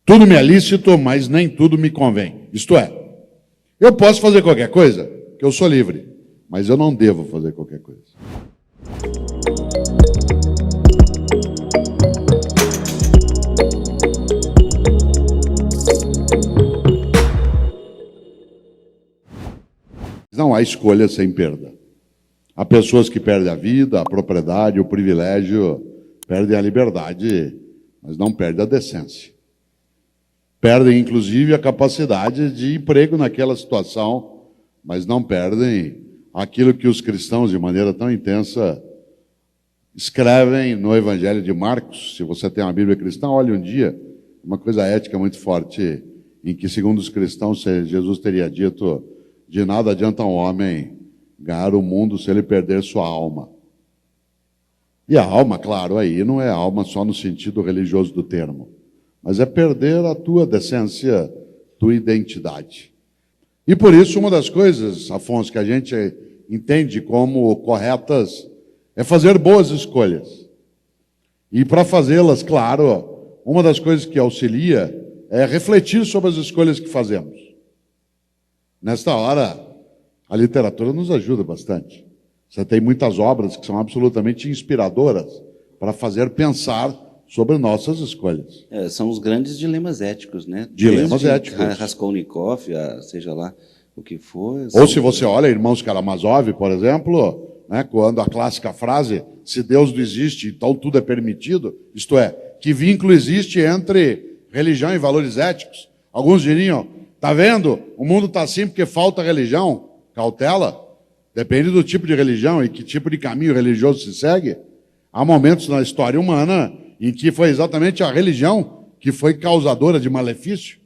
Tudo me é lícito, mas nem tudo me convém. Isto é, eu posso fazer qualquer coisa, porque eu sou livre, mas eu não devo fazer qualquer coisa. Não há escolha sem perda. Há pessoas que perdem a vida, a propriedade, o privilégio, perdem a liberdade, mas não perdem a decência. Perdem, inclusive, a capacidade de emprego naquela situação, mas não perdem aquilo que os cristãos, de maneira tão intensa, escrevem no Evangelho de Marcos. Se você tem uma Bíblia cristã, olhe um dia, uma coisa ética muito forte, em que, segundo os cristãos, Jesus teria dito: de nada adianta um homem ganhar o mundo se ele perder sua alma. E a alma, claro, aí não é alma só no sentido religioso do termo, mas é perder a tua decência, tua identidade. E por isso, uma das coisas, Afonso, que a gente entende como corretas é fazer boas escolhas. E para fazê-las, claro, uma das coisas que auxilia é refletir sobre as escolhas que fazemos. Nesta hora, a literatura nos ajuda bastante. Você tem muitas obras que são absolutamente inspiradoras para fazer pensar sobre nossas escolhas. São os grandes dilemas éticos, né? Dilemas éticos. Raskolnikov, seja lá o que for. Ou se você olha Irmãos Karamazov, por exemplo, né, quando a clássica frase, se Deus não existe, então tudo é permitido, isto é, que vínculo existe entre religião e valores éticos? Alguns diriam: está vendo? O mundo está assim porque falta religião. Cautela. Depende do tipo de religião e que tipo de caminho religioso se segue. Há momentos na história humana em que foi exatamente a religião que foi causadora de malefício.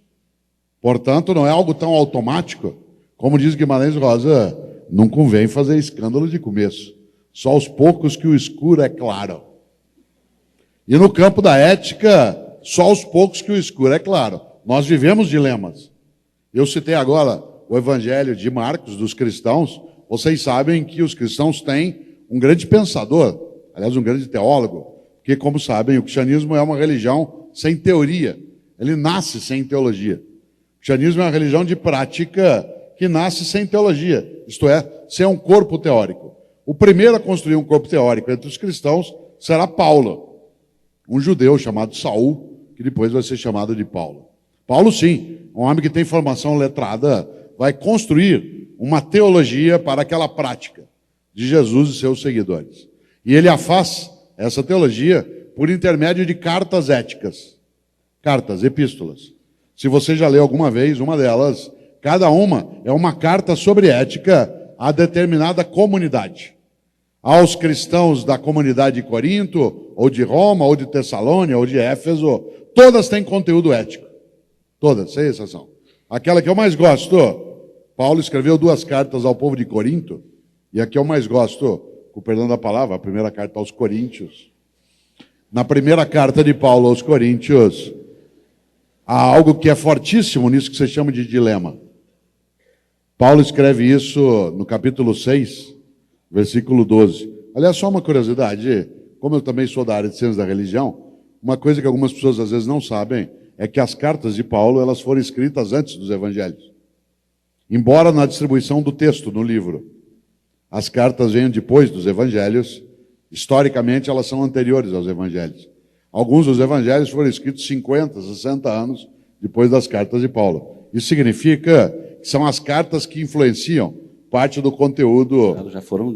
Portanto, não é algo tão automático. Como diz Guimarães Rosa, não convém fazer escândalo de começo. Só aos poucos que o escuro é claro. E no campo da ética, só aos poucos que o escuro é claro. Nós vivemos dilemas. Eu citei agora o Evangelho de Marcos, dos cristãos. Vocês sabem que os cristãos têm um grande pensador, aliás, um grande teólogo, porque, como sabem, o cristianismo é uma religião sem teoria. Ele nasce sem teologia. O cristianismo é uma religião de prática que nasce sem teologia, isto é, sem um corpo teórico. O primeiro a construir um corpo teórico entre os cristãos será Paulo, um judeu chamado Saul, que depois vai ser chamado de Paulo. Paulo, sim, um homem que tem formação letrada, vai construir uma teologia para aquela prática de Jesus e seus seguidores. E ele a faz, essa teologia, por intermédio de cartas éticas. Cartas, epístolas. Se você já leu alguma vez uma delas, cada uma é uma carta sobre ética a determinada comunidade. Aos cristãos da comunidade de Corinto, ou de Roma, ou de Tessalônia, ou de Éfeso, todas têm conteúdo ético. Todas, sem exceção. Aquela que eu mais gosto, Paulo escreveu 2 cartas ao povo de Corinto, e a que eu mais gosto, com o perdão da palavra, a primeira carta aos Coríntios. Na primeira carta de Paulo aos Coríntios, há algo que é fortíssimo nisso que você chama de dilema. Paulo escreve isso no capítulo 6, versículo 12. Aliás, só uma curiosidade, como eu também sou da área de ciências da religião, uma coisa que algumas pessoas às vezes não sabem é que as cartas de Paulo, elas foram escritas antes dos evangelhos. Embora na distribuição do texto, no livro, as cartas venham depois dos evangelhos, historicamente elas são anteriores aos evangelhos. Alguns dos evangelhos foram escritos 50, 60 anos depois das cartas de Paulo. Isso significa que são as cartas que influenciam parte do conteúdo.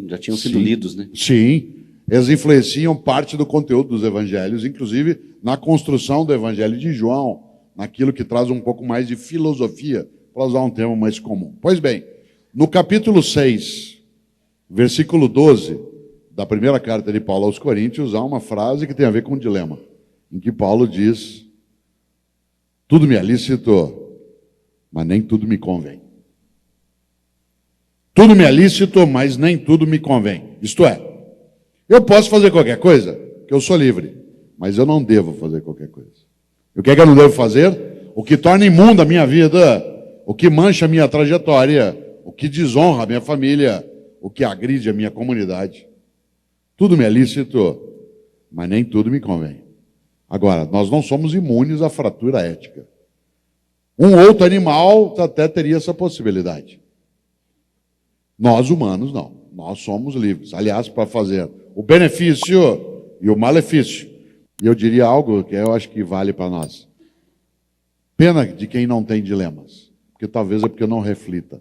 Já tinham sido lidos, né? Sim, eles influenciam parte do conteúdo dos evangelhos, inclusive na construção do evangelho de João, naquilo que traz um pouco mais de filosofia, para usar um termo mais comum. Pois bem, no capítulo 6, versículo 12, da primeira carta de Paulo aos Coríntios, há uma frase que tem a ver com um dilema, em que Paulo diz: tudo me é lícito, mas nem tudo me convém. Tudo me é lícito, mas nem tudo me convém. Isto é, eu posso fazer qualquer coisa, porque eu sou livre, mas eu não devo fazer qualquer coisa. E o que é que eu não devo fazer? O que torna imunda a minha vida, o que mancha a minha trajetória, o que desonra a minha família, o que agride a minha comunidade. Tudo me é lícito, mas nem tudo me convém. Agora, nós não somos imunes à fratura ética. Um outro animal até teria essa possibilidade. Nós, humanos, não. Nós somos livres. Aliás, para fazer o benefício e o malefício. E eu diria algo que eu acho que vale para nós. Pena de quem não tem dilemas. Porque talvez é porque não reflita.